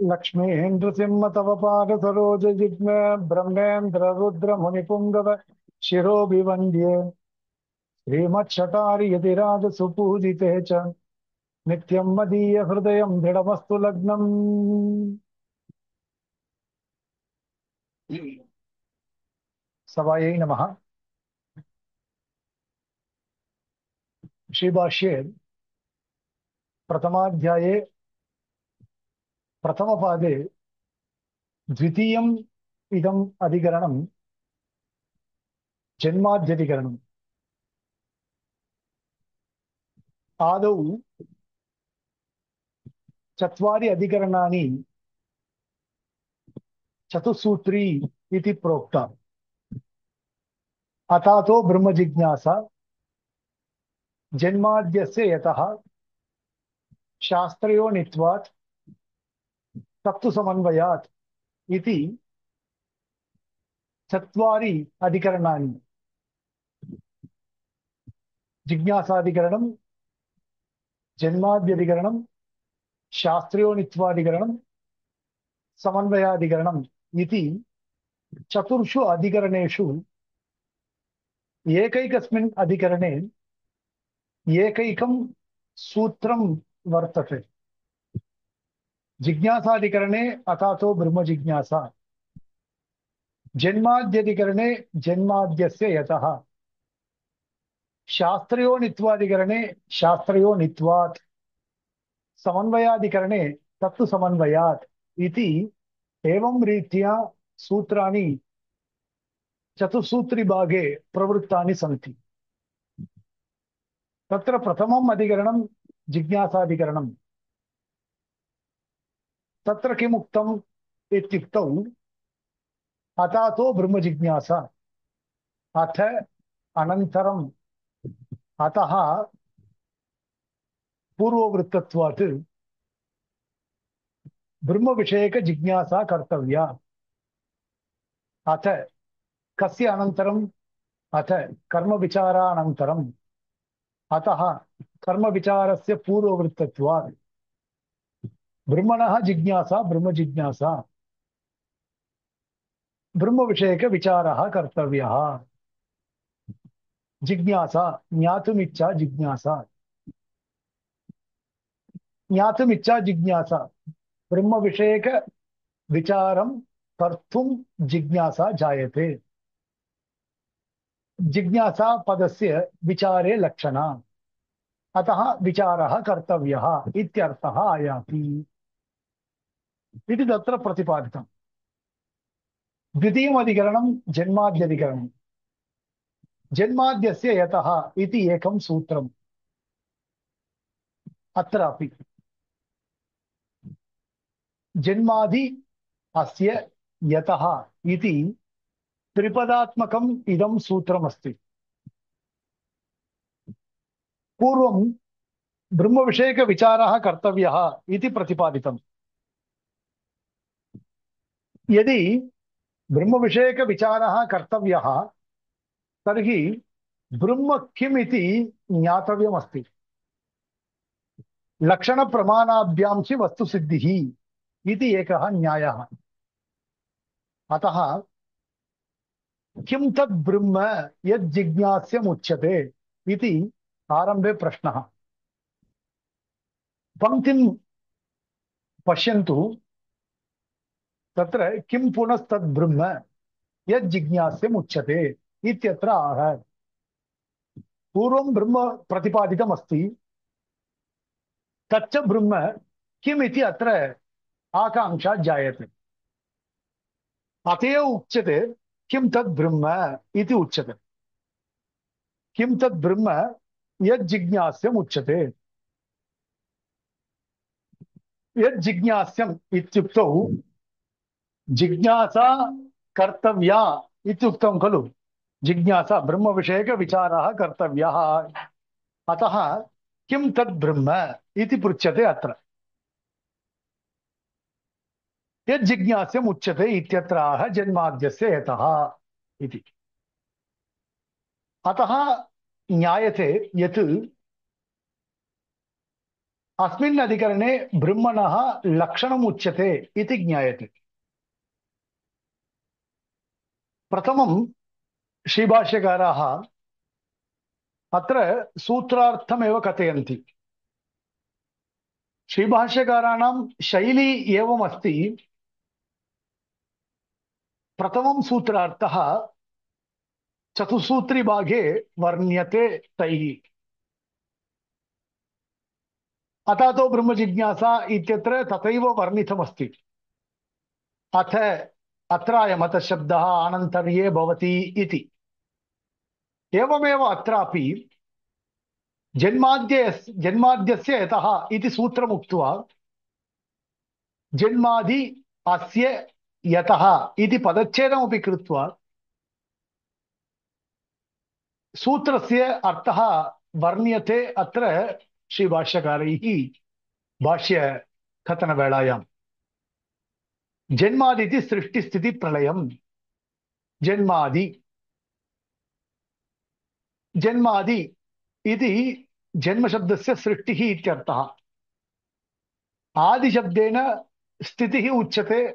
लक्ष्मीन्द्रसिंह तव पाद सरोज जिग्म ब्रह्मेन्द्र रुद्र मुनिपुंगव शिरोभिवन्द्ये श्रीमच्छटारि यतिराज सुपूजिते च नित्यं मदीय हृदयं दृढमस्तु लग्नम्। सवायै नमः। श्रीभाष्ये प्रथमाध्याये प्रथमपादे द्वितीयम् इदम् अधिकरणं जन्माद्यधिकरणम्। आदौ चत्वारि अधिकरणानि चतुसूत्री इति प्रोक्ता। अथातो ब्रह्मजिज्ञासा जन्माद्यस्य यतः शास्त्रयोनित्वात् तत्तु समन्वयात् इति चत्वारि अधिकरणानि। जिज्ञासाधिकरणं, जन्माद्यधिकरणं, शास्त्रयोनित्वाधिकरणं, समन्वयाधिकरणम् इति चतुर्षु अधिकरणेषु एकैकस्मिन् अधिकरणे एकैकं सूत्रं वर्तते। जिज्ञासाधिकरणे अथातो ब्रह्मजिज्ञासा, जन्माद्यधिकरणे जन्माद्यस्य यतः, शास्त्रयोनित्वाधिकरणे शास्त्रयोनित्वात्, समन्वयाधिकरणे तत्तु समन्वयात् इति एवं रीत्या सूत्राणि चतुस्सूत्रिभागे प्रवृत्तानि सन्ति। तत्र प्रथमम् अधिकरणं जिज्ञासाधिकरणं। तत्र किम् उक्तम् इत्युक्तौ अथातो ब्रह्मजिज्ञासा, अथ अनन्तरम्, अतः पूर्ववृत्तत्वात् ब्रह्मविषयकजिज्ञासा कर्तव्या। अथ कस्य अनन्तरम्? अथ कर्मविचारानन्तरम्, अतः कर्मविचारस्य पूर्ववृत्तत्वात् ब्रह्मणः जिज्ञासा ब्रह्मजिज्ञासा, ब्रह्मविषयकविचारः कर्तव्यः। जिज्ञासा ज्ञातुमिच्छा जिज्ञासा, ज्ञातुमिच्छा जिज्ञासा, ब्रह्मविषयकविचारं कर्तुं जिज्ञासा जायते। जिज्ञासा पदस्य विचारे लक्षणा, अतः विचारः कर्तव्यः इत्यर्थः आयाति इति तत्र प्रतिपादितम्। द्वितीयम् अधिकरणं जन्माद्यधिकरणं। जन्माद्यस्य यतः इति एकं सूत्रम्। अत्रापि जन्मादि अस्य यतः इति त्रिपदात्मकम् इदं सूत्रमस्ति। पूर्वं ब्रह्मविषयकविचारः कर्तव्यः इति प्रतिपादितम्। यदि ब्रह्मविषयकविचारः कर्तव्यः तर्हि ब्रह्म किम् इति ज्ञातव्यमस्ति। लक्षणप्रमाणाभ्यां हि वस्तुसिद्धिः इति एकः न्यायः। अतः किं तद् ब्रह्म यद् जिज्ञास्यमुच्यते इति आरम्भे प्रश्नः। पङ्क्तिं पश्यन्तु। तत्र किं पुनस्तद् ब्रह्म यद् जिज्ञास्यमुच्यते इत्यत्र आह। पूर्वं ब्रह्म प्रतिपादितमस्ति, तच्च ब्रह्म किम् इति अत्र आकाङ्क्षा जायते। अतएव उच्यते किं तद् ब्रह्म इति उच्यते। किं तद् ब्रह्म यद् जिज्ञास्यम् उच्यते। यद् जिज्ञास्यम् इत्युक्तौ जिज्ञासा कर्तव्या इत्युक्तं खलु। जिज्ञासा ब्रह्मविषयकविचारः कर्तव्यः। अतः किं तद् ब्रह्म इति पृच्छ्यते अत्र। यद् जिज्ञास्यम् उच्यते इत्यत्र आह जन्माद्यस्य यतः इति। अतः ज्ञायते यत् अस्मिन् अधिकरणे ब्रह्मणः लक्षणम् उच्यते इति ज्ञायते। प्रथमं श्रीभाष्यकाराः अत्र सूत्रार्थमेव कथयन्ति। श्रीभाष्यकाराणां शैली एवमस्ति। प्रथमं सूत्रार्थः चतुसूत्रिभागे वर्ण्यते तैः। अथातो ब्रह्मजिज्ञासा इत्यत्र तथैव वर्णितमस्ति। अथ अत्रायमतः शब्दः आनन्तर्ये भवति इति। एवमेव अत्रापि जन्माद्यस्य यतः इति सूत्रमुक्त्वा जन्मादि अस्य यतः इति पदच्छेदमपि कृत्वा सूत्रस्य अर्थः वर्ण्यते अत्र श्रीभाष्यकारैः भाष्यकथनवेलायाम्। जन्मादिति सृष्टिस्थितिप्रलयम्। जन्मादि जन्मादि इति जन्मशब्दस्य सृष्टिः इत्यर्थः। आदिशब्देन स्थितिः उच्यते,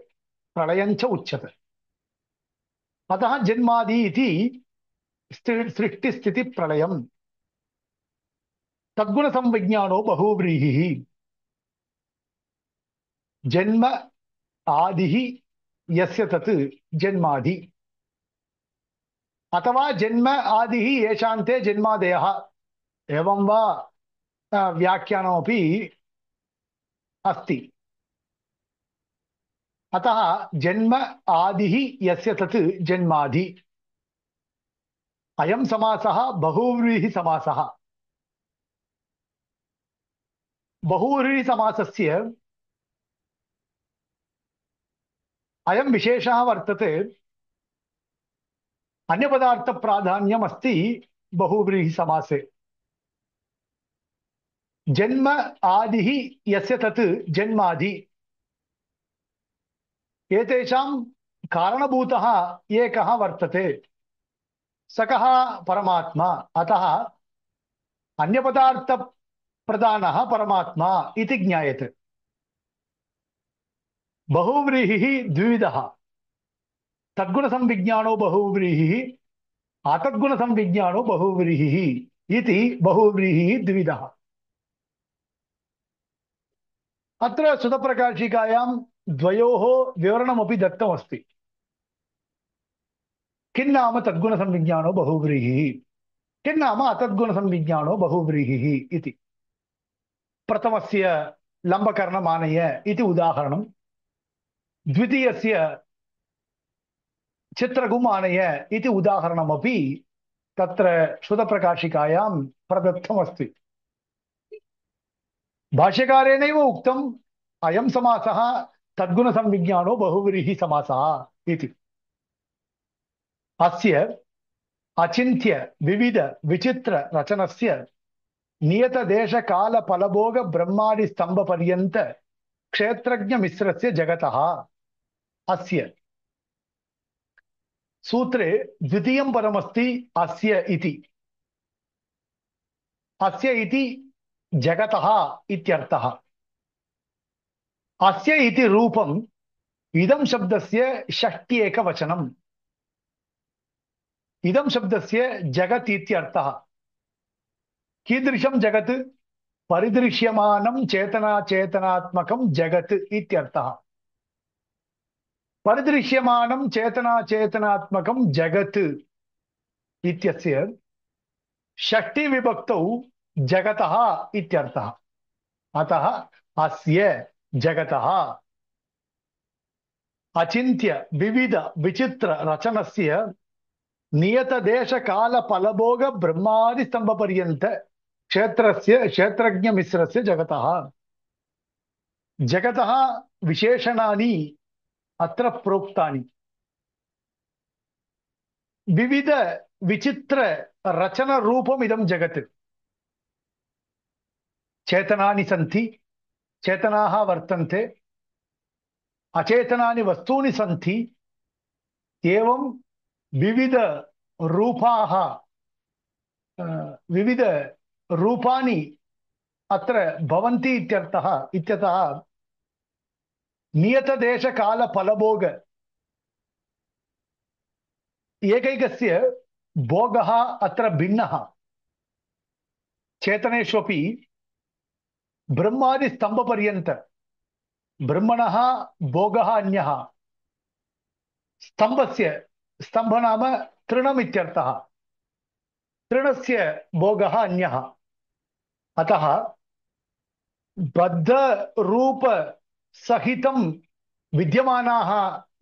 प्रलयञ्च उच्यते। अतः जन्मादि इति सृष्टिस्थितिप्रलयम्। तद्गुणसंविज्ञानो बहुव्रीहिः। जन्म आदिः यस्य तत् जन्मादि, अथवा जन्म आदिः येषान्ते जन्मादयः, एवं वा व्याख्यानमपि अस्ति। अतः जन्म आदिः यस्य तत् जन्मादि। अयं समासः बहुव्रीहिसमासः। बहुव्रीहिसमासस्य अयं विशेषः वर्तते, अन्यपदार्थप्राधान्यम् अस्ति बहुव्रीहिसमासे। जन्म आदिः यस्य तत् जन्मादि, एतेषां कारणभूतः एकः वर्तते, सकः परमात्मा। अतः अन्यपदार्थप्रधानः परमात्मा इति ज्ञायते। बहुव्रीहिः द्विविधः। तद्गुणसंविज्ञानो बहुव्रीहिः, अतद्गुणसंविज्ञानो बहुव्रीहिः इति बहुव्रीहिः द्विविधः। अत्र सुतप्रकाशिकायां द्वयोः विवरणमपि दत्तमस्ति। किन्नाम तद्गुणसंविज्ञानो बहुव्रीहिः, किन्नाम अतद्गुणसंविज्ञानो बहुव्रीहिः इति। प्रथमस्य लम्बकर्णमानय इति उदाहरणं, द्वितीयस्य चित्रगुमानय इति उदाहरणमपि तत्र श्रुतप्रकाशिकायां प्रदत्तमस्ति। भाष्यकारेणैव उक्तम् अयं समासः तद्गुणसंविज्ञानो बहुव्रीहिसमासः इति। अस्य अचिन्त्य विविध विचित्र रचनस्य नियतदेशकालफलभोग ब्रह्मादि स्तंभपर्यन्त क्षेत्रज्ञ मिश्रस्य जगतः अस्य। सूत्रे द्वितीयं पदमस्ति अस्य इति। अस्य इति जगतः इत्यर्थः। अस्य इति रूपम् इदं शब्दस्य षष्टि एकवचनम्। इदं शब्दस्य जगत् इत्यर्थः। कीदृशं जगत्? परिदृश्यमानं चेतनाचेतनात्मकं जगत् इत्यर्थः। परिदृश्यमानं चेतनाचेतनात्मकं जगत् इत्यस्य षष्टि विभक्तौ जगतः इत्यर्थः। अतः अस्य जगतः अचिन्त्य विविध विचित्र रचनस्य नियत देश काल फलभोग ब्रह्मादि स्तंभ पर्यंत क्षेत्रस्य क्षेत्रज्ञ मिश्रस्य जगतः। जगतः विशेषणानि अत्र प्रोक्तानि। विविध विचित्र रचन रूपम् इदं जगत्। चेतनानि सन्ति, चेतनाः वर्तन्ते, अचेतनानि वस्तूनि सन्ति। एवं विविध रूपाः, विविध रूपाणि अत्र भवन्ति इत्यर्थः इत्यतः नियतदेशकालफलभोग एकैकस्य भोगः अत्र भिन्नः चेतनेष्वपि ब्रह्मादिस्तम्भपर्यन्त ब्रह्मणः भोगः अन्यः स्तम्भस्य स्तम्भ नाम तृणम् इत्यर्थः तृणस्य भोगः अन्यः अतः बद्धरूप सहितं विद्यमानाः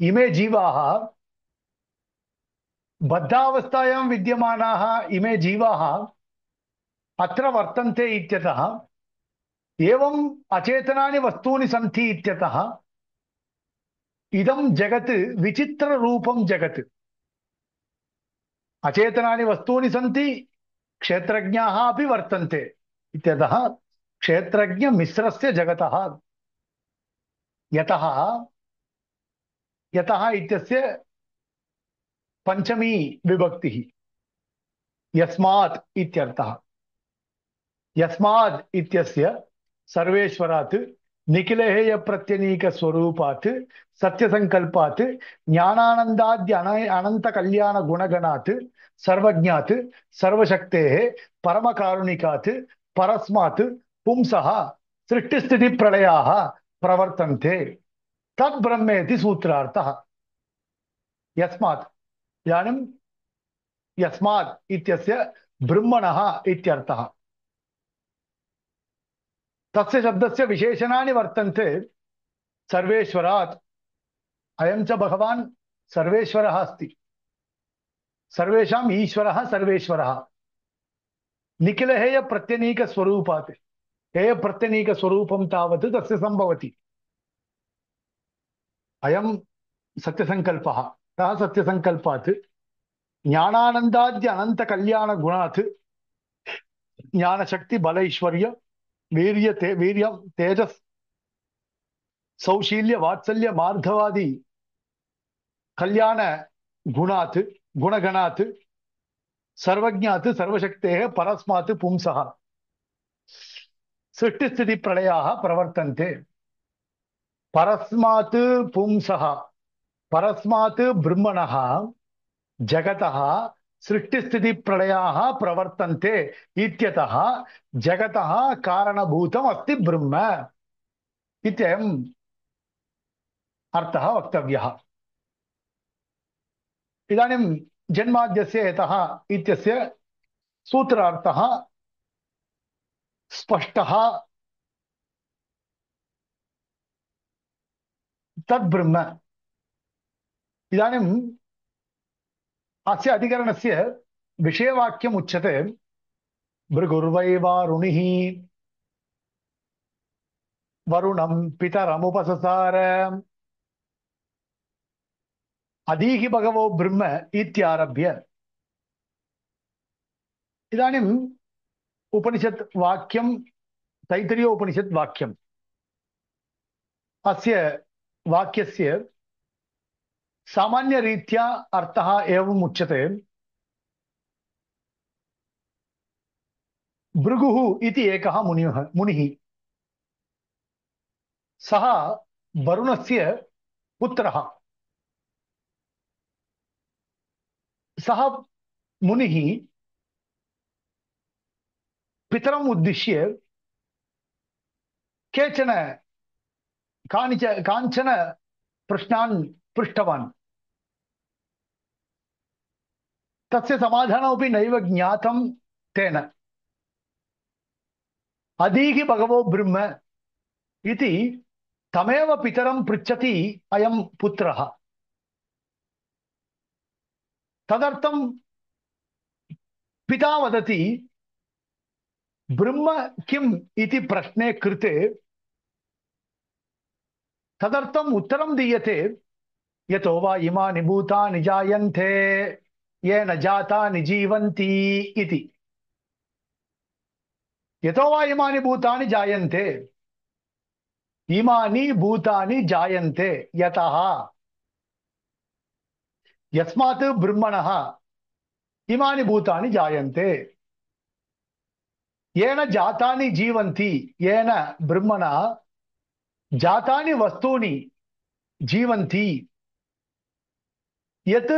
इमे जीवाः बद्धावस्थायां विद्यमानाः इमे जीवाः अत्र वर्तन्ते इत्यतः एवम् अचेतनानि वस्तूनि सन्ति इत्यतः इदं जगत् विचित्ररूपं जगत् अचेतनानि वस्तूनि सन्ति क्षेत्रज्ञाः अपि वर्तन्ते इत्यतः क्षेत्रज्ञमिश्रस्य जगतः यतः यतः इत्यस्य पंचमी विभक्तिः यस्मात् इत्यर्थः यस्माद् इत्यस्य सर्वेश्वरात् निखिलेय प्रत्यनीक स्वरूपात् सत्यसंकल्पात् ज्ञानानंदाद्य अनंत कल्याण गुणगणात् सर्वज्ञात् सर्वशक्तेः परमकारुणिकात् परस्मात् पुंसः सृष्टिस्थिति प्रलयाः प्रवर्तन्ते तद् ब्रह्मेति सूत्रार्थः यस्मात् इदानीं यस्मात् इत्यस्य ब्रह्मणः इत्यर्थः तस्य शब्दस्य विशेषणानि वर्तन्ते सर्वेश्वरात् अयं च भगवान् सर्वेश्वरः अस्ति सर्वेषाम् ईश्वरः सर्वेश्वरः निखिलहेय प्रत्यनीक स्वरूपात् हेय प्रत्यनीक स्वरूपं तावत् तस्य सम्भवति अयं सत्यसंकल्पः तः सत्यसंकल्पात् ज्ञानानन्दाद्य अनंत कल्याण गुणात् ज्ञानशक्ति बल ऐश्वर्य वीर्य तेजस सौशील्य वात्सल्य मार्धवादि कल्याण गुणात् गुणगणात् सर्वज्ञात् सर्वशक्तेः परस्मात् पुंसः सृष्टिस्थिति प्रलयाः प्रवर्तन्ते परस्मात् पुंसः परस्मात् ब्रह्मणः जगतः सृष्टिस्थिति प्रलयाः प्रवर्तन्ते इत्यतः जगतः कारणभूतम् अस्ति ब्रह्म इत्ययम् अर्थः वक्तव्यः इदानीं जन्माद्यस्य यतः इत्यस्य सूत्रार्थः स्पष्टः तद्ब्रह्म इदानीम् अस्य अधिकरणस्य विषयवाक्यम् उच्यते भृगुर्वै वारुणिः वरुणं पितरमुपससार अधीहि भगवो ब्रह्म इत्यारभ्य इदानीम् उपनिषत् वाक्यं तैत्तिरीय उपनिषत् वाक्यम् अस्य वाक्यस्य सामान्यरीत्या अर्थः एवम् उच्यते भृगुः इति एकः मुनिः सः वरुणस्य पुत्रः सः मुनिः पितरम् उद्दिश्य काञ्चन प्रश्नान् पृष्टवान् तस्य समाधानमपि नैव ज्ञातं तेन अधीहि भगवो ब्रह्म इति तमेव पितरं पृच्छति अयं पुत्रः तदर्थं पिता वदति ब्रह्म किम् इति प्रश्ने कृते तदर्थम् उत्तरं दीयते यतो वा इमानि भूतानि जायन्ते येन जातानि जीवन्ति इति यतो वा इमानि भूतानि जायन्ते इमानि भूतानि जायन्ते यतः यस्मात् ब्रह्मणः इमानि भूतानि जायन्ते येन जातानि जीवन्ति, येन ब्रह्मणा जातानि वस्तूनि जीवन्ति, यत्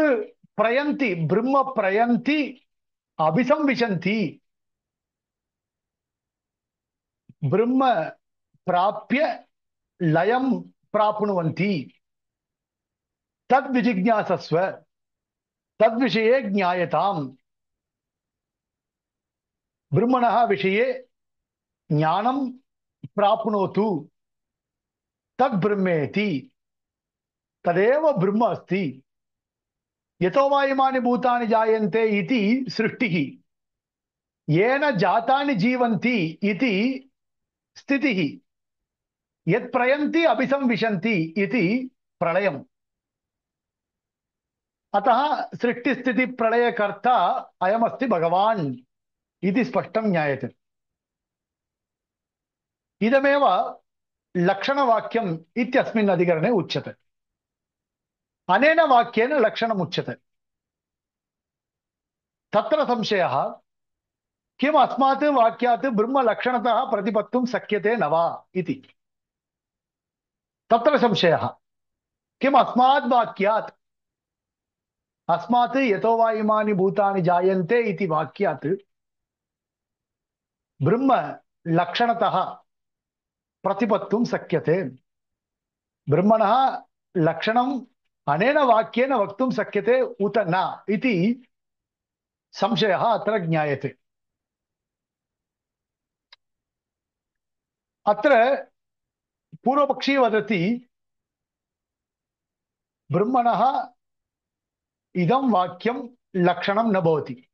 प्रयन्ति ब्रह्म प्रयन्ति अभिसंविशन्ति, ब्रह्म प्राप्य लयं प्राप्नुवन्ति, तद्विजिज्ञासस्व, तद्विषये ज्ञायताम्। ब्रह्मणः विषये ज्ञानं प्राप्नोतु, तद्ब्रह्मेति, तदेव ब्रह्म अस्ति। यतो वा इमानि भूतानि जायन्ते इति सृष्टिः, येन जातानि जीवन्ति इति स्थितिः, यत् प्रयन्ति अभिसंविशन्ति इति प्रलयम्। अतः सृष्टिस्थितिप्रलयकर्ता अयमस्ति भगवान् इति स्पष्टं ज्ञायते। इदमेव लक्षणवाक्यम् इत्यस्मिन् अधिकरणे उच्यते। अनेन वाक्येन लक्षणम् उच्यते। तत्र संशयः, किम् अस्मात् वाक्यात् ब्रह्मलक्षणतः प्रतिपत्तुं शक्यते न वा इति। तत्र संशयः, किम् अस्मात् वाक्यात्, अस्मात् यतो वा इमानि भूतानि जायन्ते इति वाक्यात् ब्रह्म लक्षणतः प्रतिपत्तुं शक्यते, ब्रह्मणः लक्षणम् अनेन वाक्येन वक्तुं शक्यते उत न इति संशयः अत्र ज्ञायते। अत्र पूर्वपक्षी वदति, ब्रह्मणः इदं वाक्यं लक्षणं न भवति,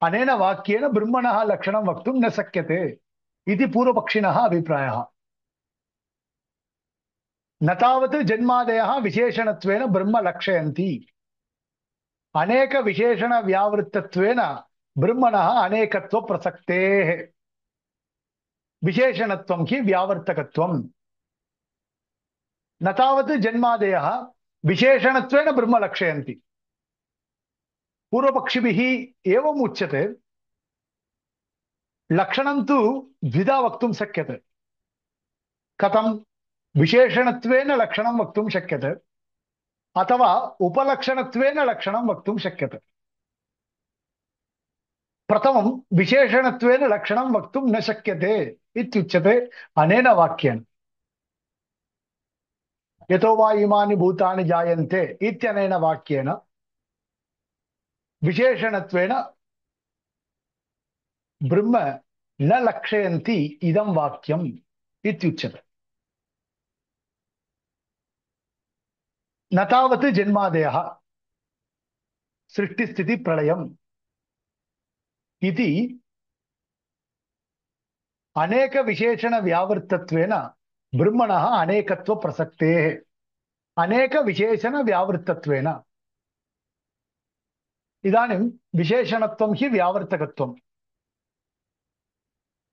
अनेन वाक्येन ब्रह्मणः लक्षणं वक्तुं न शक्यते इति पूर्वपक्षिणः अभिप्रायः। न तावत् जन्मादयः विशेषणत्वेन ब्रह्म लक्षयन्ति, अनेक विशेषण व्यावृत्तत्वेन ब्रह्मणः अनेकत्व प्रसक्तेः, विशेषणत्वं हि व्यावर्तकत्वम्। न तावत् जन्मादयः विशेषणत्वेन ब्रह्म लक्षयन्ति। पूर्वपक्षिभिः एवम् उच्यते, लक्षणं तु द्विधा वक्तुं शक्यते। कथं? विशेषणत्वेन लक्षणं वक्तुं शक्यते, अथवा उपलक्षणत्वेन लक्षणं वक्तुं शक्यते। प्रथमं विशेषणत्वेन लक्षणं वक्तुं न शक्यते इत्युच्यते अनेन वाक्येन। यतो वा इमानि भूतानि जायन्ते इत्यनेन वाक्येन विशेषणत्वेन ब्रह्म न लक्षयन्ति इदं वाक्यम् इत्युच्यते। न तावत् जन्मादयः सृष्टिस्थितिप्रलयम् इति अनेक विशेषण व्यावृत्तत्वेन ब्रह्मणः अनेकत्व प्रसक्तेः, अनेक विशेषण व्यावृत्तत्वेन। इदानीं विशेषणत्वं हि व्यावर्तकत्वम्।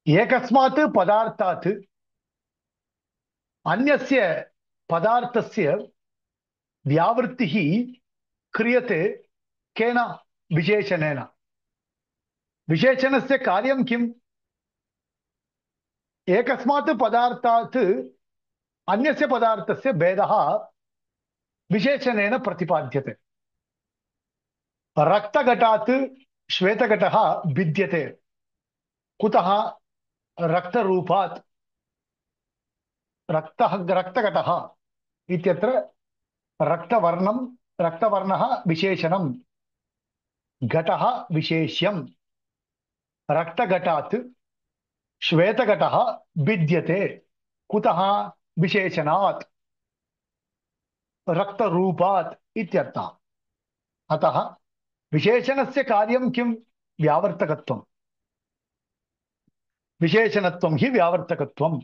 एकस्मात् पदार्थात् अन्यस्य पदार्थस्य व्यावृत्तिः क्रियते केन? विशेषणेन। विशेषणस्य कार्यं किम्? एकस्मात् पदार्थात् अन्यस्य पदार्थस्य भेदः विशेषणेन प्रतिपाद्यते। रक्तघटात् श्वेतघटः भिद्यते। कुतः? रक्तरूपात्। रक्तघटः इत्यत्र रक्तवर्णः विशेषणं, घटः विशेष्यं। रक्तघटात् श्वेतघटः भिद्यते। कुतः? विशेषणात्, रक्तरूपात् इत्यर्थः। अतः विशेषणस्य कार्यं किं? व्यावर्तकत्वं। विशेषणत्वं हि व्यावर्तकत्वम्।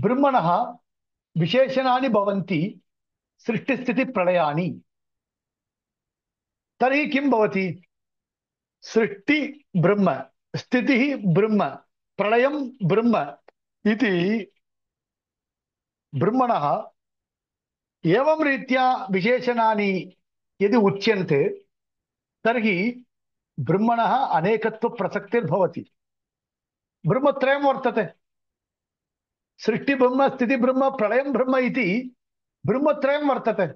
ब्रह्मणः विशेषणानि भवन्ति सृष्टिस्थितिप्रलयानि। तर्हि किं भवति? सृष्टि ब्रह्म, स्थितिः ब्रह्म, प्रलयं ब्रह्म इति ब्रह्मणः एवं रीत्या विशेषणानि यदि उच्यन्ते, तर्हि ब्रह्मणः अनेकत्वप्रसक्तिर्भवति। ब्रह्मत्रयं वर्तते। सृष्टिब्रह्म, स्थितिब्रह्म, प्रलयं ब्रह्म इति ब्रह्मत्रयं वर्तते।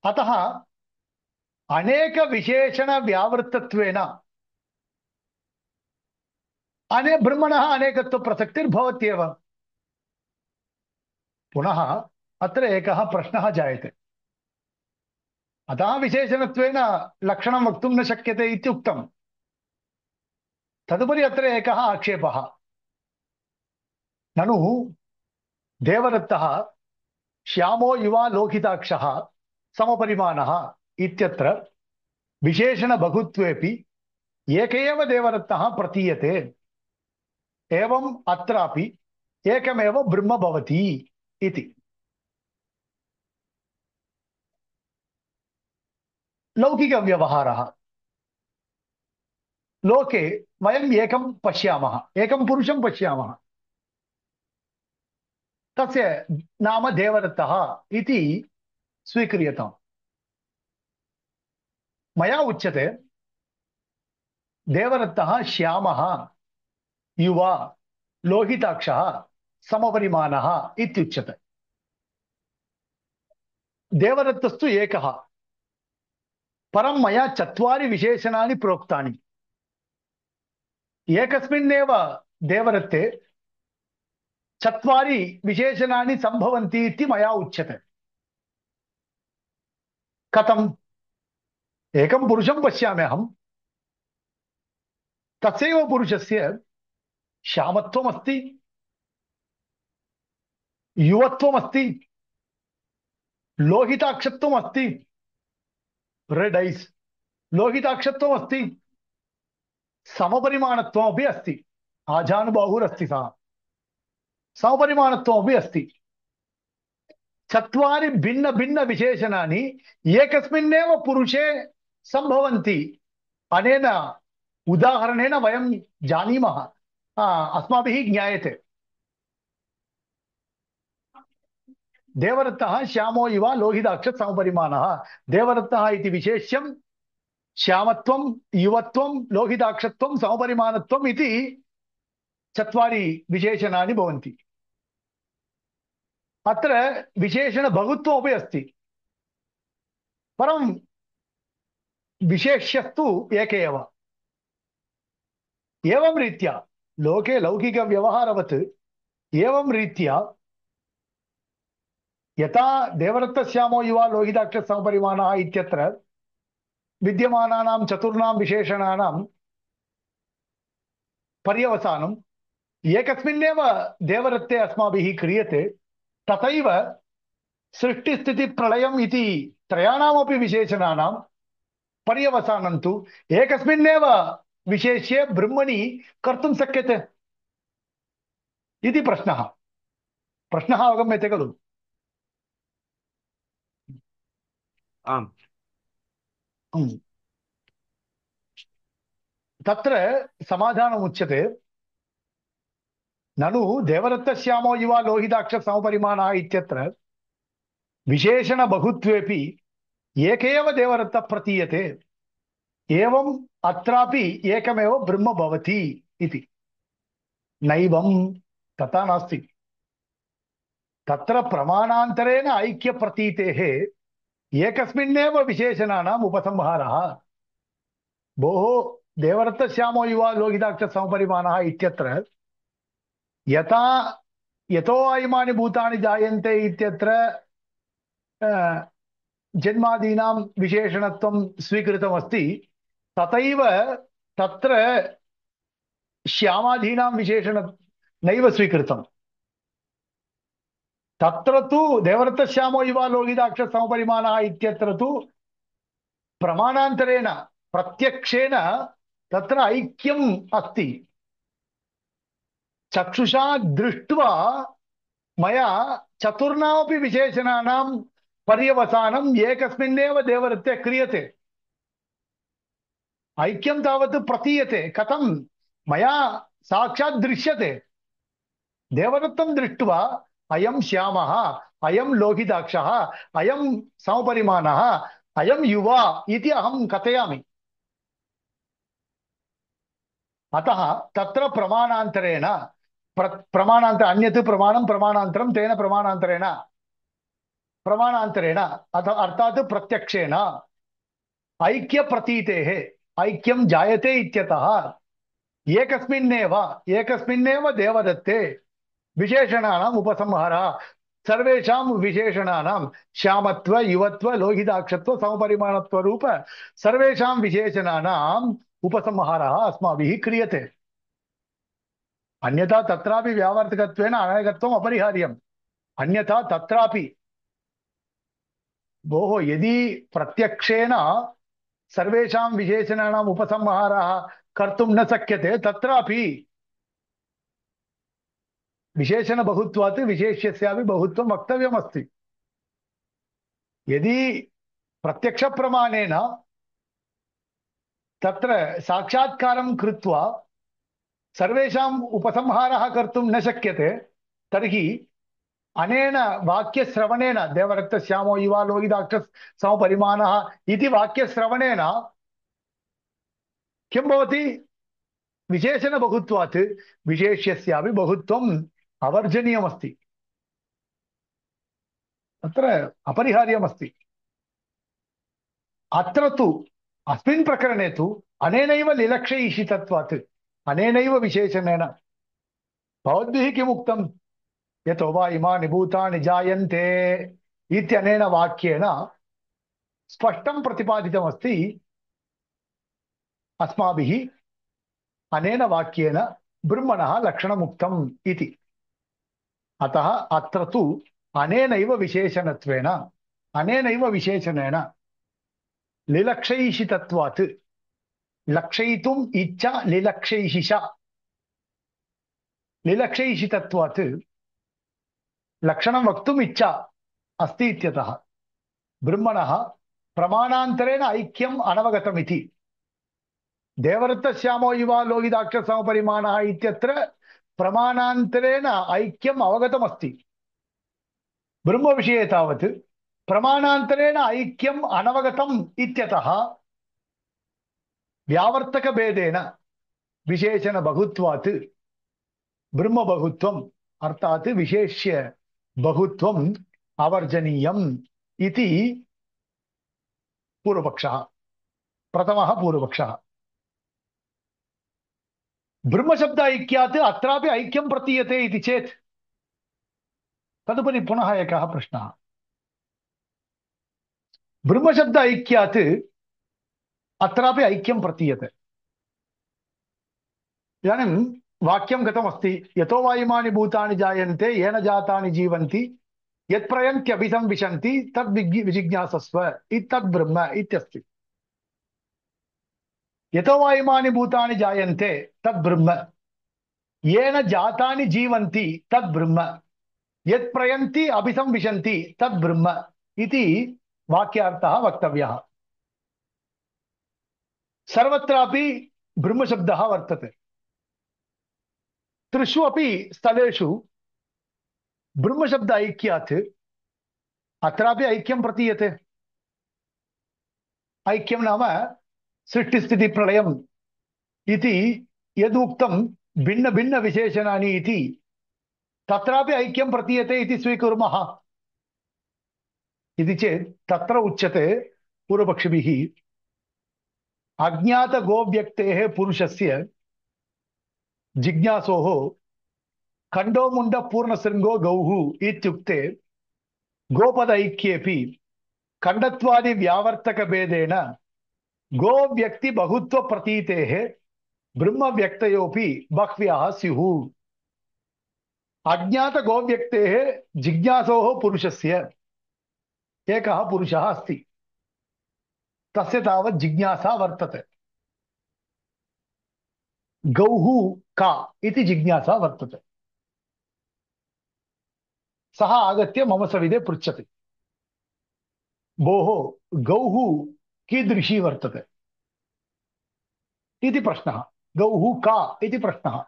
अतः अनेकविशेषणव्यावृत्तत्वेन ब्रह्मणः अनेकत्वप्रसक्तिर्भवत्येव। पुनः अत्र एकः प्रश्नः जायते। अतः विशेषणत्वेन लक्षणं वक्तुं न शक्यते इत्युक्तम्। तदुपरि अत्र एकः आक्षेपः। ननु देवदत्तः श्यामो युवा लोहिताक्षः समपरिमाणः इत्यत्र विशेषणबहुत्वेपि एक एव देवदत्तः प्रतीयते। एवम् अत्रापि एकमेव ब्रह्म भवति इति। लौकिकव्यवहारः। लोके वयम् एकं पश्यामः, एकं पुरुषं पश्यामः, तस्य नाम देवदत्तः इति स्वीक्रियताम्। मया उच्यते देवदत्तः श्यामः युवा लोहिताक्षः समपरिमाणः इत्युच्यते। देवदत्तस्तु एकः, परं मया चत्वारि विशेषणानि प्रोक्तानि। एकस्मिन्नेव देवदत्ते चत्वारि विशेषणानि सम्भवन्ति इति मया उच्यते। कथम्? एकं पुरुषं पश्यामि अहं, तस्यैव पुरुषस्य श्यामत्वमस्ति, युवत्वमस्ति, लोहिताक्षत्वमस्ति, रेड् ऐस्, लोहिताक्षत्वमस्ति, समपरिमाणत्वमपि अस्ति, आजानुबाहुरस्ति सः, समपरिमाणत्वमपि अस्ति। चत्वारि भिन्न भिन्न विशेषणानि एकस्मिन्नेव पुरुषे सम्भवन्ति। अनेन उदाहरणेन वयं जानीमः, अस्माभिः ज्ञायते। देवदत्तः श्यामो युवा लोहिताक्ष समपरिमाणः। देवदत्तः इति विशेष्यं श्यामत्वं, युवत्वं, लोहिताक्षत्वं, समपरिमाणत्वम् इति चत्वारि विशेषणानि भवन्ति। अत्र विशेषणबहुत्वमपि अस्ति, परं विशेष्यस्तु एक एव। एवं रीत्या लोके लौकिकव्यवहारवत् एवं रीत्या यथा देवदत्तश्यामो युवा लोहिताक्ष समपरिमाणः इत्यत्र विद्यमानानां चतुर्णां विशेषणानां पर्यवसानम् एकस्मिन्नेव देवदत्ते अस्माभिः क्रियते, तथैव सृष्टिस्थितिप्रलयम् इति त्रयाणामपि विशेषणानां पर्यवसानं तु एकस्मिन्नेव विशेष्ये ब्रह्मणि कर्तुं शक्यते इति प्रश्नः। प्रश्नः अवगम्यते खलु? आम्। तत्र समाधानमुच्यते। ननु देवदत्तश्यामो युवा लोहिताक्ष समपरिमाणः इत्यत्र विशेषणबहुत्वेपि एक एव देवदत्तः प्रतीयते। एवम् अत्रापि एकमेव ब्रह्म भवति इति। नैवं तथा नास्ति। तत्र प्रमाणान्तरेण ऐक्यप्रतीतेः एकस्मिन्नेव विशेषणानाम् उपसंहारः। भोः, देवदत्तश्यामो युवा लोहिताक्ष समपरिमाणः इत्यत्र यथा यतो इमानि भूतानि जायन्ते इत्यत्र जन्मादीनां विशेषणत्वं स्वीकृतमस्ति, तथैव तत्र श्यामादीनां विशेषण नैव स्वीकृतम्। तत्र तु देवदत्तश्यामो युवा लोहिताक्ष समपरिमाणः इत्यत्र तु प्रमाणान्तरेण प्रत्यक्षेण तत्र ऐक्यम् अस्ति। चक्षुषा दृष्ट्वा मया चतुर्णामपि विशेषणानां पर्यवसानम् एकस्मिन्नेव देवदत्ते क्रियते। ऐक्यं तावत् प्रतीयते। कथं? मया साक्षात् दृश्यते। देवदत्तं दृष्ट्वा अयं श्यामः, अयं लोहिताक्षः, अयं समपरिमाणः, अयं युवा इति अहं कथयामि। अतः तत्र प्रमाणान्तरेण प्रमाणान्तर अन्यत् प्रमाणं प्रमाणान्तरं तेन प्रमाणान्तरेण अर्थात् प्रत्यक्षेण ऐक्यप्रतीतेः ऐक्यं जायते इत्यतः एकस्मिन्नेव देवदत्ते विशेषणानाम् उपसंहारः सर्वेषां विशेषणानां श्यामत्व युवत्व लोहिताक्षत्व समपरिमाणत्व रूप सर्वेषां विशेषणानाम् उपसंहारः अस्माभिः क्रियते। अन्यथा तत्रापि व्यावर्तकत्वेन अनेकत्वम् अपरिहार्यम्। अन्यथा तत्रापि भोः यदि प्रत्यक्षेण सर्वेषां विशेषणानाम् उपसंहारः कर्तुं न शक्यते तत्रापि विशेषणबहुत्वात् विशेष्यस्यापि बहुत्वं वक्तव्यमस्ति। यदि प्रत्यक्षप्रमाणेन तत्र साक्षात्कारं कृत्वा सर्वेषाम् उपसंहारः कर्तुं न शक्यते तर्हि अनेन वाक्यश्रवणेन देवरक्तश्यामो युवा लोहिताक्षः समपरिमाणः इति वाक्यश्रवणेन किं भवति? विशेषणबहुत्वात् विशेष्यस्यापि बहुत्वम् अवर्जनीयमस्ति। अत्र अपरिहार्यमस्ति। अत्र तु अस्मिन् प्रकरणे तु अनेनैव लिलक्षैषितत्वात् अनेनैव विशेषणेन भवद्भिः किम् उक्तं? यतो वा इमानि भूतानि जायन्ते इत्यनेन वाक्येन स्पष्टं प्रतिपादितमस्ति अस्माभिः अनेन वाक्येन ब्रह्मणः लक्षणमुक्तम् इति। अतः अत्र तु अनेनैव विशेषणत्वेन अनेनैव विशेषणेन लिलक्षैषितत्वात् लक्षयितुम् इच्छा लिलक्षैषितत्वात् लक्षणं वक्तुम् इच्छा अस्ति इत्यतः ब्रह्मणः प्रमाणान्तरेण ऐक्यम् अनवगतमिति। देवरत्तश्यामो युवा लोहिताक्षः समपरिमाणः इत्यत्र प्रमाणान्तरेण ऐक्यम् अवगतमस्ति। ब्रह्मविषये तावत् प्रमाणान्तरेण ऐक्यम् अनवगतम् इत्यतः व्यावर्तकभेदेन विशेषणबहुत्वात् ब्रह्मबहुत्वम् अर्थात् विशेष्य बहुत्वम् अवर्जनीयम् इति पूर्वपक्षः। प्रथमः पूर्वपक्षः। ब्रह्मशब्द ऐक्यात् अत्रापि ऐक्यं प्रतीयते इति चेत् तदुपरि पुनः एकः प्रश्नः। ब्रह्मशब्द ऐक्यात् अत्रापि ऐक्यं प्रतीयते। इदानीं वाक्यं कथमस्ति? यतो वा इमानि भूतानि जायन्ते येन जातानि जीवन्ति यत्प्रयन्त्यभिसंविशन्ति तद् विजिज्ञासस्व तद् ब्रह्म इत्यस्ति। यतो वा इमानि भूतानि जायन्ते तद् ब्रह्म, येन जातानि जीवन्ति तद् ब्रह्म, यत्प्रयन्ति अभिसंविशन्ति तद् ब्रह्म इति वाक्यार्थः वक्तव्यः। सर्वत्रापि ब्रह्मशब्दः वर्तते। त्रिषु अपि स्थलेषु ब्रह्मशब्द ऐक्यात् अत्रापि ऐक्यं प्रतीयते। ऐक्यं नाम सृष्टिस्थितिप्रलयम् इति यदुक्तं भिन्न भिन्न विशेषणानि इति तत्रापि ऐक्यं प्रतीयते इति स्वीकुर्मः। इति चेत् तत्र उच्यते पूर्वपक्षिभिः अज्ञातगोव्यक्तेः पुरुषस्य जिज्ञासोः खण्डोमुण्डपूर्णशृङ्गो गौः इत्युक्ते गोपदैक्येऽपि खण्डत्वादिव्यावर्तकभेदेन गोव्यक्तिबहुत्वप्रतीतेः ब्रह्मव्यक्तयोऽपि बह्व्यः स्युः। अज्ञातगोव्यक्तेः जिज्ञासोः पुरुषस्य एकः पुरुषः अस्ति। तस्य तावत् जिज्ञासा वर्तते। गौः का इति जिज्ञासा वर्तते। सः आगत्य मम सविधे पृच्छति, भोः गौः कीदृशी वर्तते इति प्रश्नः। गौः का इति प्रश्नः।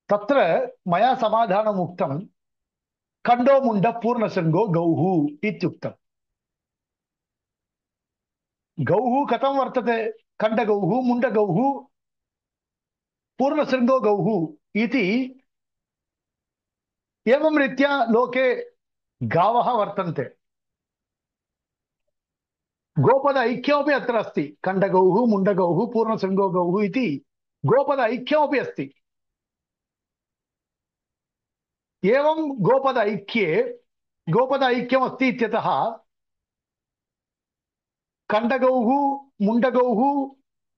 तत्र मया समाधानम् उक्तं खण्डोमुण्डपूर्णशृङ्गो गौः इत्युक्तम्। गौः कथं वर्तते? खण्डगौः मुण्डगौः पूर्णशृङ्गो गौः इति एवं रीत्या लोके गावः वर्तन्ते। गोपद ऐक्यमपि अत्र अस्ति। खण्डगौः मुण्डगौः पूर्णशृङ्गो गौः इति गोपद ऐक्यमपि अस्ति। एवं गोपद ऐक्ये गोपद ऐक्यमस्ति इत्यतः खण्डगौः मुण्डगौः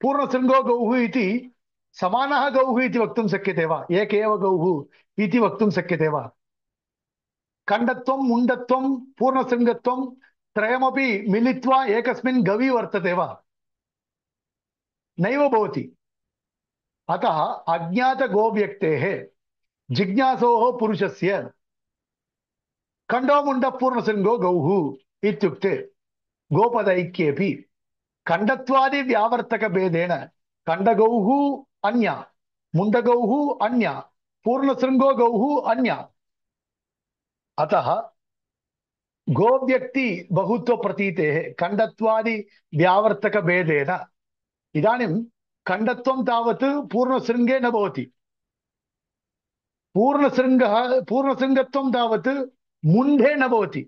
पूर्णशृङ्गो गौः इति समानः गौः इति वक्तुं शक्यते वा? एक एव गौः इति वक्तुं शक्यते वा? खण्डत्वं मुण्डत्वं पूर्णशृङ्गत्वं त्रयमपि मिलित्वा एकस्मिन् गवि वर्तते वा? नैव भवति। अतः अज्ञातगोव्यक्तेः जिज्ञासोः पुरुषस्य खण्डो मुण्डपूर्णशृङ्गो गौः इत्युक्ते गोपदैक्येऽपि खण्डत्वादि व्यावर्तकभेदेन खण्डगौः अन्या मुण्डगौः अन्या पूर्णशृङ्गो गौः अन्या। अतः गोव्यक्ति बहुत्व प्रतीतेः खण्डत्वादि व्यावर्तकभेदेन इदानीं खण्डत्वं तावत् पूर्णशृङ्गे न भवति। पूर्णशृङ्गत्वं तावत् मुण्डे न भवति।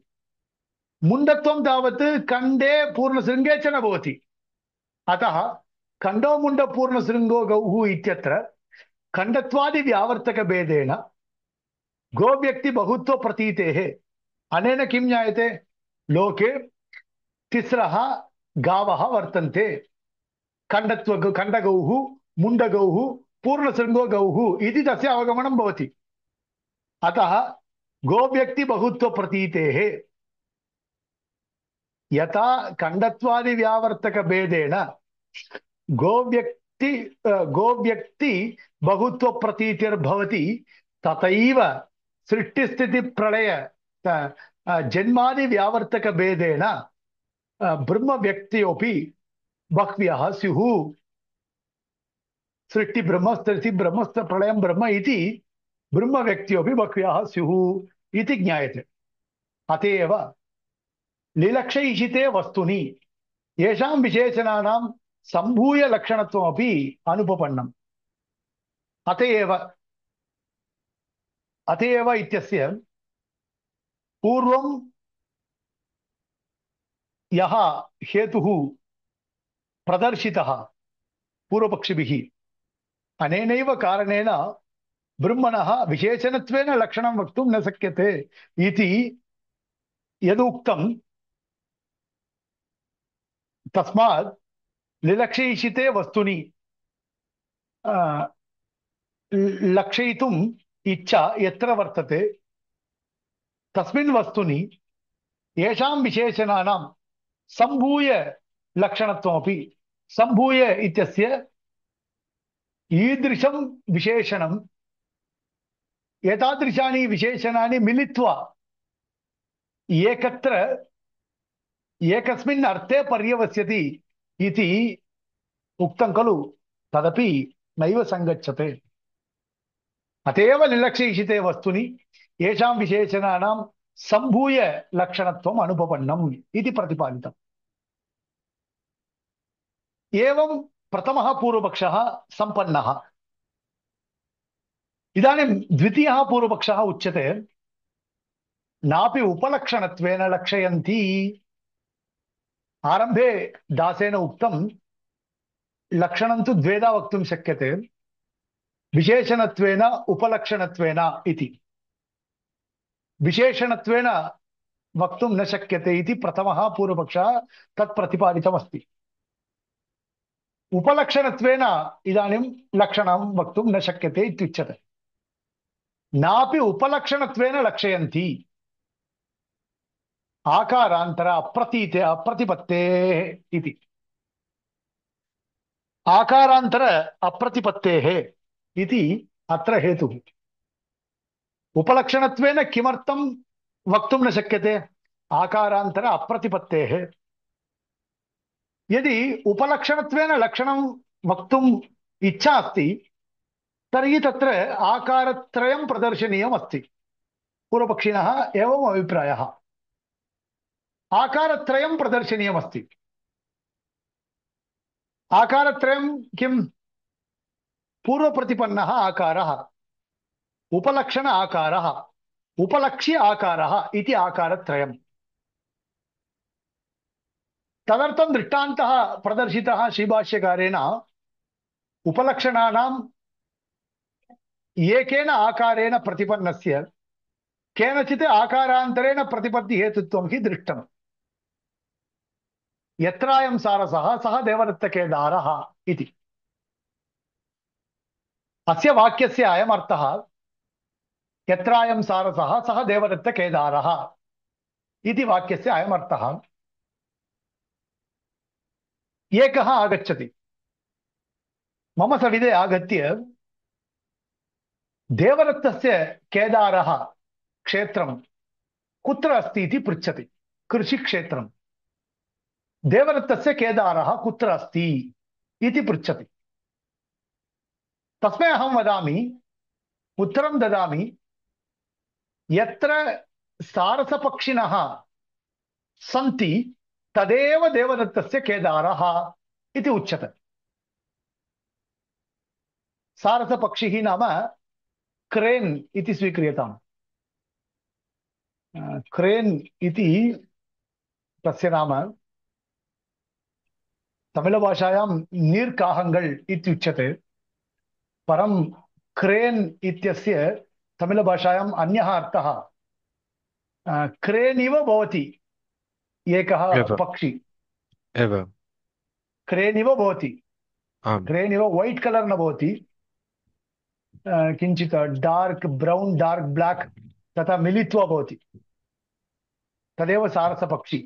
मुण्डत्वं तावत् खण्डे पूर्णशृङ्गे च न भवति। अतः खण्डो मुण्ड पूर्णशृङ्गो गौः इत्यत्र खण्डत्वादि व्यावर्तकभेदेन गोव्यक्ति बहुत्व प्रतीतेः अनेन किं ज्ञायते? लोके तिस्रः गावः वर्तन्ते। खण्डगौः मुण्डगौः पूर्णशृङ्गो गौः इति तस्य अवगमनं भवति। अतः गोव्यक्ति बहुत्व प्रतीतेः यथा खण्डत्वादि व्यावर्तकभेदेन गोव्यक्ति बहुत्व प्रतीतिर्भवति तथैव सृष्टिस्थिति प्रलय जन्मादि व्यावर्तक भेदेन ब्रह्म व्यक्तियोपि बह्व्यः स्युः। सृष्टि ब्रह्म स्थिति ब्रह्म प्रलयं ब्रह्म इति ब्रह्म व्यक्तियोपि बह्व्यः स्युः इति ज्ञायते। अत एव लिलक्षैषिते वस्तुनि येषां विशेषणानां सम्भूय लक्षणत्वमपि अनुपपन्नम्। अत एव इत्यस्य पूर्वं यः हेतुः प्रदर्शितः पूर्वपक्षिभिः अनेनैव कारणेन ब्रह्मणः विशेषणत्वेन लक्षणं वक्तुं न शक्यते इति यदुक्तं तस्मात् लिलक्षयिषिते वस्तुनि लक्षयितुम् इच्छा यत्र वर्तते तस्मिन् वस्तुनि येषां विशेषणानां सम्भूय लक्षणत्वमपि सम्भूय इत्यस्य ईदृशं विशेषणं एतादृशानि विशेषणानि मिलित्वा एकत्र एकस्मिन् अर्थे पर्यवस्यति इति उक्तं खलु तदपि नैव सङ्गच्छते। अत एव निर्लक्ष्यिषिते वस्तुनि येषां विशेषणानां सम्भूय लक्षणत्वम् अनुपपन्नम् इति प्रतिपादितम्। एवं प्रथमः पूर्वपक्षः सम्पन्नः। इदानीं द्वितीयः पूर्वपक्षः उच्यते नापि उपलक्षणत्वेन लक्षयन्ति। आरम्भे दासेन उक्तं लक्षणं तु द्वेधा वक्तुं शक्यते, विशेषणत्वेन उपलक्षणत्वेन इति। विशेषणत्वेन वक्तुं न शक्यते इति प्रथमः पूर्वपक्षः तत् प्रतिपादितमस्ति। उपलक्षणत्वेन इदानीं लक्षणं वक्तुं न शक्यते इत्युच्यते। नापि उपलक्षणत्वेन लक्षयन्ति आकारान्तर अप्रतीते अप्रतिपत्तेः इति। आकारान्तर अप्रतिपत्तेः इति अत्र हेतुः। उपलक्षणत्वेन किमर्थं वक्तुं न शक्यते? आकारान्तर अप्रतिपत्तेः। यदि उपलक्षणत्वेन लक्षणं वक्तुम् इच्छा अस्ति तर्हि तत्र आकारत्रयं प्रदर्शनीयम् अस्ति। पूर्वपक्षिणः एवम् अभिप्रायः। आकारत्रयं प्रदर्शनीयमस्ति। आकारत्रयं किम्? पूर्वप्रतिपन्नः आकारः, उपलक्षण आकारः, उपलक्ष्य आकारः इति आकारत्रयम्। तदर्थं दृष्टान्तः प्रदर्शितः श्रीभाष्यकारेण उपलक्षणानाम् एकेन आकारेण प्रतिपन्नस्य केनचित् आकारान्तरेण प्रतिपत्तिहेतुत्वं हि दृष्टम्। यत्रायं सारसः सः देवदत्तकेदारः इति। अस्य वाक्यस्य अयम् अर्थः, यत्रायं सारसः सः देवदत्तकेदारः इति वाक्यस्य अयम् अर्थः। एकः आगच्छति, मम सविधे आगत्य देवदत्तस्य केदारः क्षेत्रं कुत्र अस्ति इति पृच्छति। कृषिक्षेत्रं। देवदत्तस्य केदारः कुत्र अस्ति इति पृच्छति। तस्मै अहं वदामि, उत्तरं ददामि, यत्र सारसपक्षिणः सन्ति तदेव देवदत्तस्य केदारः इति उच्यते। सारसपक्षिः नाम क्रेन् इति स्वीक्रियताम्। क्रेन् इति तस्य नाम। तमिळभाषायां नीर्काहङ्गल् इत्युच्यते, परं क्रेन् इत्यस्य तमिळभाषायाम् अन्यः अर्थः क्रेन् इव भवति एकः एव पक्षी। एव क्रेन् इव भवति, आम् क्रेन् इव वैट् कलर् न भवति, किञ्चित् डार्क् ब्रौन् डार्क् ब्लाक् तथा मिलित्वा भवति। तदेव सारसपक्षी।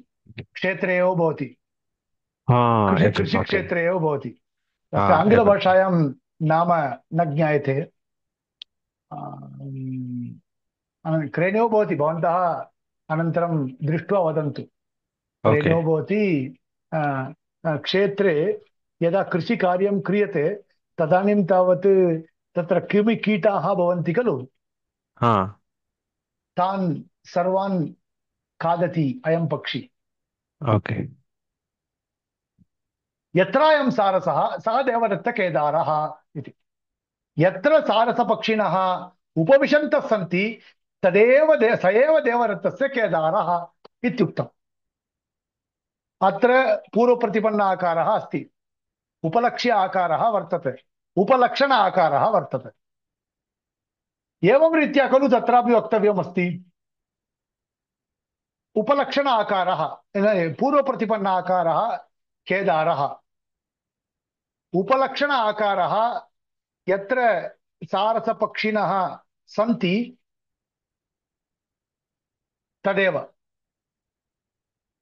क्षेत्रे एव भवति, एतत् ओके कृषिक्षेत्रे एव भवति। तस्य एव आङ्ग्लभाषायां नाम न ज्ञायते। क्रेन् एव भवति, भवन्तः अनन्तरं दृष्ट्वा वदन्तु। क्रेन् ओके एव भवति। क्षेत्रे यदा कृषिकार्यं क्रियते तदानीं तावत् तत्र कृमिकीटाः भवन्ति खलु, हा तान् सर्वान् खादति अयं पक्षी। ओके यत्रायं सारसः सः देवदत्तकेदारः इति। यत्र सारसपक्षिणः उपविशन्तः सन्ति तदेव स एव देवदत्तस्य केदारः इत्युक्तम्। अत्र पूर्वप्रतिपन्न आकारः अस्ति, उपलक्ष्य आकारः वर्तते, उपलक्षण आकारः वर्तते। एवं रीत्या खलु तत्रापि वक्तव्यमस्ति। उपलक्षण आकारः, पूर्वप्रतिपन्न आकारः केदारः, उपलक्षण आकारः यत्र सारसपक्षिणः सन्ति तदेव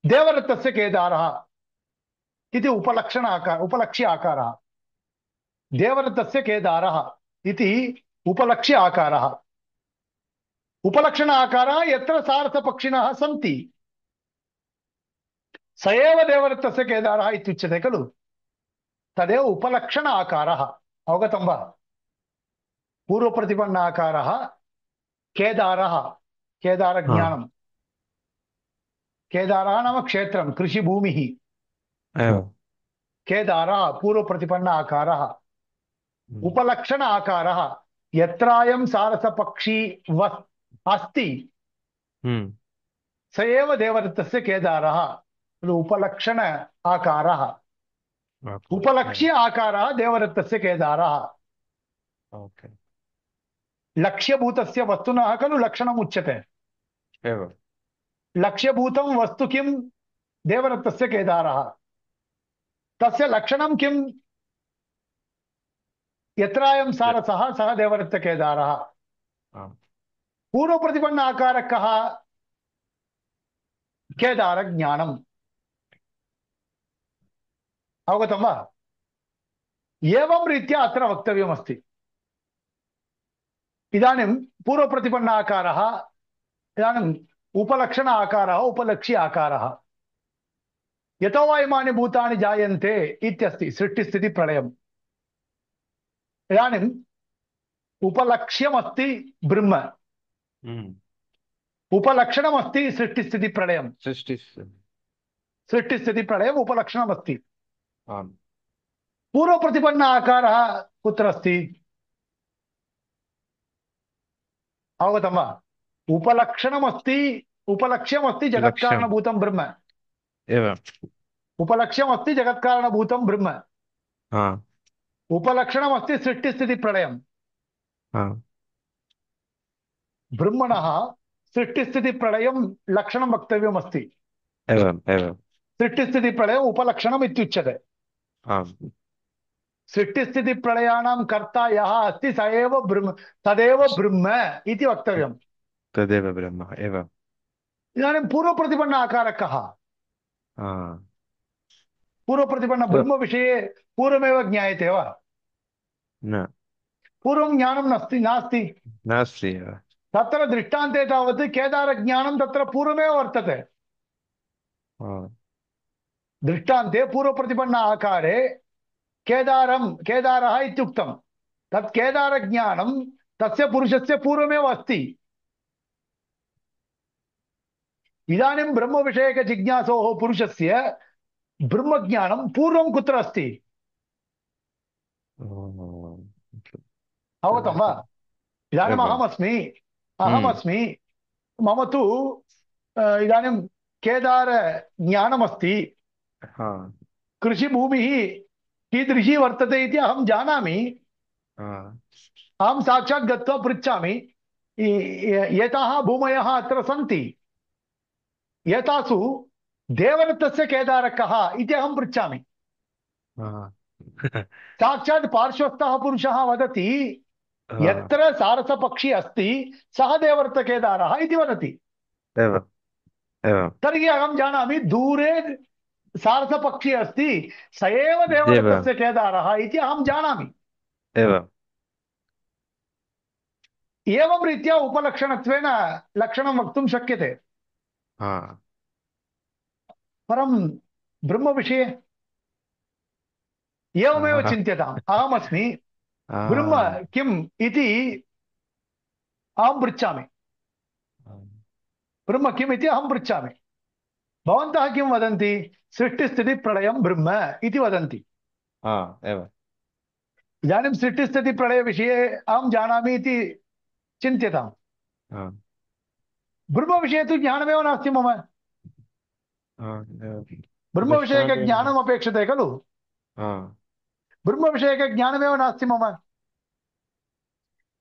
देवदत्तस्य केदारः इति उपलक्ष्य आकारः। देवदत्तस्य केदारः इति उपलक्ष्य आकारः। उपलक्षण आकारः यत्र सारसपक्षिणः सन्ति स एव देवदत्तस्य केदारः इत्युच्यते खलु, तदेव उपलक्षण आकारः। अवगतं वा? पूर्वप्रतिपन्न आकारः केदारः, केदारज्ञानं। केदारः नाम क्षेत्रं, कृषिभूमिः। एव केदारः पूर्वप्रतिपन्न आकारः। उपलक्षण आकारः यत्रायं सारसपक्षी अस्ति स एव देवदत्तस्य केदारः। उपलक्षण आकारः, उपलक्ष्य आकारः देवदत्तस्य केदारः। ओके लक्ष्यभूतस्य वस्तुनः खलु लक्षणम् उच्यते। एव लक्ष्यभूतं वस्तु किं? देवदत्तस्य केदारः। तस्य लक्षणं किं? यत्रायं सारसः सः देवदत्तकेदारः। आम् पूर्वप्रतिपन्न आकारः कः? केदारज्ञानम्। अवगतं वा? एवं रीत्या अत्र वक्तव्यमस्ति। इदानीं पूर्वप्रतिपन्न आकारः, इदानीम् उपलक्षण आकारः, उपलक्ष्य आकारः। यतो वा इमानि भूतानि जायन्ते इत्यस्ति सृष्टिस्थितिप्रलयम्। इदानीम् उपलक्ष्यमस्ति ब्रह्म, उपलक्षणमस्ति पूर्वप्रतिपन्न आकारः कुत्र अस्ति? अवगतं वा? उपलक्षणमस्ति, उपलक्ष्यमस्ति लक्ष्यम् जगत्कारणभूतं ब्रह्म। एवम् उपलक्ष्यमस्ति जगत्कारणभूतं ब्रह्म। हा उपलक्षणमस्ति सृष्टिस्थितिप्रलयम्। हा ब्रह्मणः सृष्टिस्थितिप्रलयं लक्षणं वक्तव्यमस्ति। एवम् एवम् सृष्टिस्थितिप्रलयम् उपलक्षणम् इत्युच्यते। आम् सृष्टिस्थितिप्रलयानां कर्ता यः अस्ति स एव ब्रह्म, तदेव ब्रह्म इति वक्तव्यम्। तदेव ब्रह्म एवम् इदानीं पूर्वप्रतिपन्न आकारः कः? हा पूर्वप्रतिपन्न ब्रह्मविषये पूर्वमेव ज्ञायते वा? न पूर्वं ज्ञानं नास्ति। नास्ति एव तत्र दृष्टान्ते तावत् केदारज्ञानं तत्र पूर्वमेव वर्तते। हा दृष्टान्ते पूर्वप्रतिपन्न आकारे केदारः इत्युक्तं। तत् केदारज्ञानं तस्य पुरुषस्य पूर्वमेव अस्ति। इदानीं ब्रह्मविषयकजिज्ञासोः पुरुषस्य ब्रह्मज्ञानं पूर्वं कुत्र अस्ति? अवगतं वा? इदानीम् एवम् अहमस्मि, मम तु इदानीं केदारज्ञानमस्ति। हा कृषिभूमिः कीदृशी वर्तते इति अहं जानामि। हा अहं साक्षात् गत्वा पृच्छामि, एताः भूमयः अत्र सन्ति, एतासु देवदत्तस्य केदारः कः इति अहं पृच्छामि। हा साक्षात् पार्श्वस्थः पुरुषः वदति, हा यत्र सारसपक्षी अस्ति सः देवदत्तकेदारः इति वदति। एवम् एवम् तर्हि अहं जानामि दूरे सारसपक्षी अस्ति, स एव देव देवदत्तस्य केदारः इति अहं जानामि। एवम् एवं रीत्या उपलक्षणत्वेन लक्षणं वक्तुं शक्यते। हा परं ब्रह्मविषये एवमेव हा चिन्त्यताम्। अहमस्मि, ब्रह्म हा किम् इति अहं पृच्छामि। ब्रह्म किम् इति अहं पृच्छामि। भवन्तः किं वदन्ति? सृष्टिस्थितिप्रलयं ब्रह्म इति वदन्ति। हा एवम् इदानीं सृष्टिस्थितिप्रलयविषये अहं जानामि इति चिन्त्यताम्। हा ब्रह्मविषये तु ज्ञानमेव नास्ति मम। हा एवम् दृष्टान्ते ब्रह्मविषयकज्ञानम् अपेक्षते खलु? हा ब्रह्मविषयकज्ञानमेव नास्ति मम।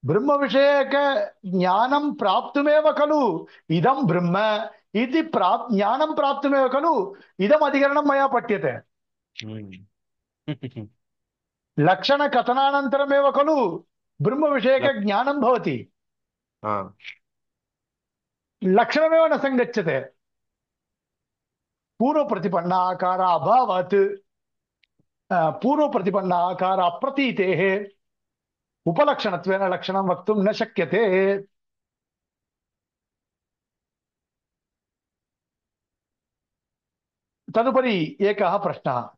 ब्रह्मविषयकज्ञानं प्राप्तुमेव खलु इदं ब्रह्म इति ज्ञानं प्राप्तुमेव खलु इदम् अधिकरणं मया पठ्यते। लक्षणकथनानन्तरमेव खलु ब्रह्मविषयकज्ञानं भवति। हा लक्षणमेव न सङ्गच्छते। पूर्वप्रतिपन्न आकार अभावात्, पूर्वप्रतिपन्न आकार अप्रतीतेः उपलक्षणत्वेन लक्षणं वक्तुं न शक्यते। तदुपरि एकः प्रश्नः,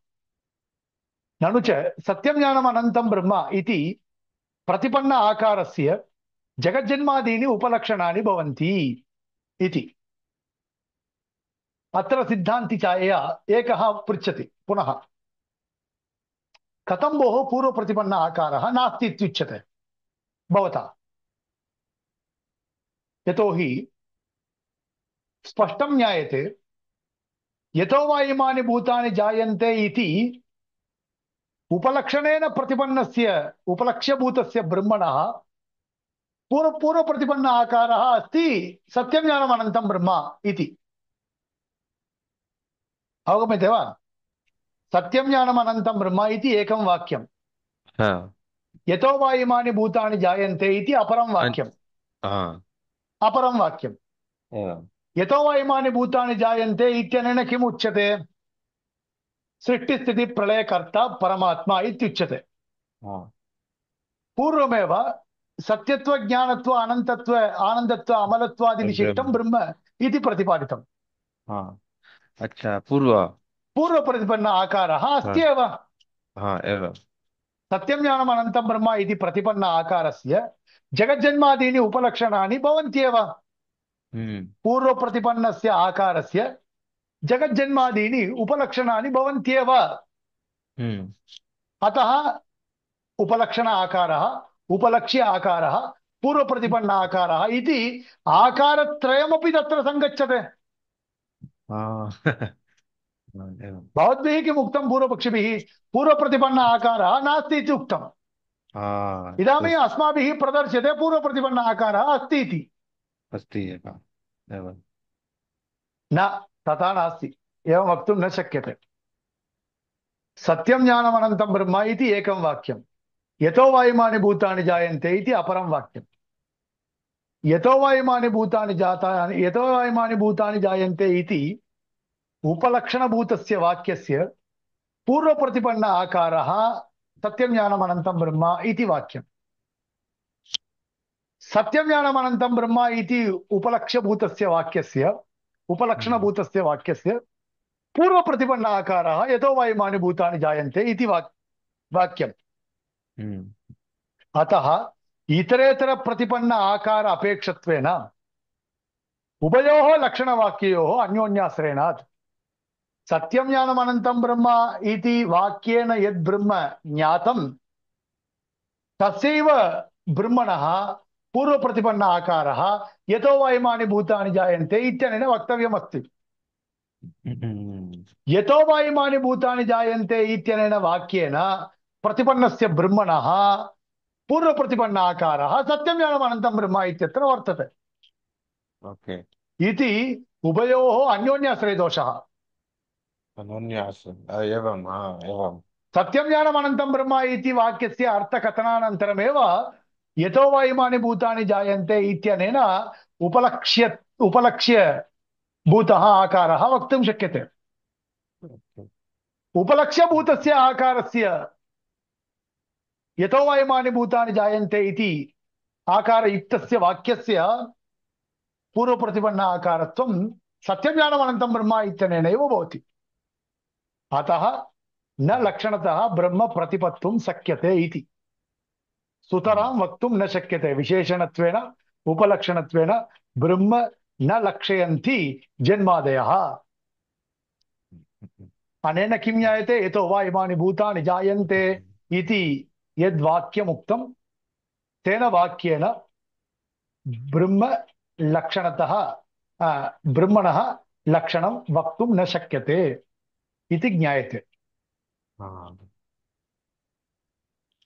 ननु च सत्यं ज्ञानम् अनन्तं ब्रह्म इति प्रतिपन्न आकारस्य जगज्जन्मादीनि उपलक्षणानि भवन्ति इति। अत्र सिद्धान्तिचायया एकः पृच्छति पुनः, कथं भोः पूर्वप्रतिपन्न आकारः नास्ति इत्युच्यते भवता? यतोहि स्पष्टं ज्ञायते, यतो वा इमानि भूतानि जायन्ते इति उपलक्षणेन प्रतिपन्नस्य उपलक्ष्यभूतस्य ब्रह्मणः पूर्वप्रतिपन्न आकारः अस्ति सत्यं ज्ञानम् अनन्तं ब्रह्म इति। अवगम्यते वा? सत्यं ज्ञानम् अनन्तं ब्रह्म इति एकं वाक्यं, हा यतो वा इमानि भूतानि जायन्ते इति अपरं वाक्यम्। अपरं वाक्यं, एवम् यतो वा इमानि भूतानि जायन्ते इत्यनेन किम् उच्यते? सृष्टिस्थितिप्रलयकर्ता परमात्मा इत्युच्यते। हा पूर्वमेव सत्यत्व ज्ञानत्व अनन्तत्व आनन्दत्व अमलत्वादिविशिष्टं ब्रह्म ब्रह्म इति प्रतिपादितम्। हा अच्छा पूर्व पूर्वप्रतिपन्न आकारः हा अस्ति एव। हा एवम् सत्यं ज्ञानम् अनन्तं ब्रह्म इति प्रतिपन्न आकारस्य जगज्जन्मादीनि उपलक्षणानि भवन्त्येव। पूर्वप्रतिपन्नस्य आकारस्य जगज्जन्मादीनि उपलक्षणानि भवन्त्येव। अतः उपलक्षण आकारः, उपलक्ष्य आकारः, पूर्वप्रतिपन्न आकारः इति आकारत्रयमपि तत्र सङ्गच्छते। हाँ एवं। भवद्भिः किम् उक्तं पूर्वपक्षिभिः? पूर्वप्रतिपन्न आकारः नास्ति इति उक्तम्। हाँ इदानीम् अस्माभिः प्रदर्श्यते पूर्वप्रतिपन्न आकारः अस्ति इति। अस्ति एव एवं। न, तथा नास्ति, एवं वक्तुं न शक्यते। सत्यं ज्ञानमनन्तं ब्रह्म इति एकं वाक्यं, यतो वा इमानि भूतानि जायन्ते इति अपरं वाक्यं। यतो वा इमानि भूतानि जातानि, यतो वा इमानि भूतानि जायन्ते इति उपलक्षणभूतस्य वाक्यस्य पूर्वप्रतिपन्न आकारः सत्यं ज्ञानमनन्तं ब्रह्म इति वाक्यम्। सत्यं ज्ञानमनन्तं ब्रह्म इति उपलक्ष्यभूतस्य वाक्यस्य, हम्म, उपलक्षणभूतस्य वाक्यस्य पूर्वप्रतिपन्न आकारः यतो वा इमानि भूतानि जायन्ते इति वाक्यम्। हम्म, अतः इतरेतर प्रतिपन्न आकार अपेक्षत्वेन उभयोः लक्षणवाक्ययोः अन्योन्याश्रयणात् सत्यं ज्ञानमनन्तं ब्रह्म इति वाक्येन यद् ब्रह्म ज्ञातं तस्यैव ब्रह्मणः पूर्वप्रतिपन्न आकारः यतो वा इमानि भूतानि जायन्ते इत्यनेन वक्तव्यमस्ति। हम्म, यतो वा इमानि भूतानि जायन्ते इत्यनेन वाक्येन प्रतिपन्नस्य ब्रह्मणः पूर्वप्रतिपन्न आकारः सत्यं ज्ञानमनन्तं ब्रह्म इत्यत्र वर्तते ओके। इति उभयोः अन्योन्याश्रयदोषः। अनन्यास एवं, हाँ एवं। सत्यं ज्ञानमनन्तं ब्रह्म इति वाक्यस्य अर्थकथनानन्तरमेव यतो वा इमानि भूतानि जायन्ते इत्यनेन उपलक्ष्य भूतः आकारः वक्तुं शक्यते। ओके। उपलक्ष्यभूतस्य आकारस्य यतो वा इमानि भूतानि जायन्ते इति आकारयुक्तस्य वाक्यस्य पूर्वप्रतिपन्न आकारत्वं सत्यं ज्ञानमनन्तं ब्रह्म इत्यनेनैव भवति। अतः न लक्षणतः ब्रह्म प्रतिपत्तुं शक्यते इति सुतरां वक्तुं न शक्यते। विशेषणत्वेन उपलक्षणत्वेन ब्रह्म न लक्षयन्ति जन्मादयः। अनेन किं ज्ञायते? यतो वा इमानि भूतानि जायन्ते इति यद्वाक्यमुक्तं तेन वाक्येन ब्रह्म लक्षणतः ब्रह्मणः लक्षणं वक्तुं न शक्यते इति ज्ञायते। हाँ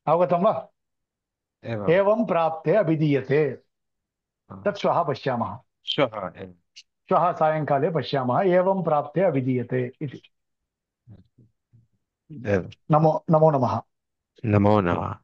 अवगतं वा? एवं। एवं प्राप्ते अभिधीयते। हाँ, तत् श्वः पश्यामः। श्वः एवं। श्वः सायङ्काले पश्यामः एवं प्राप्ते अभिधीयते इति। एवं। नमो नमो नमः। नमो नमः।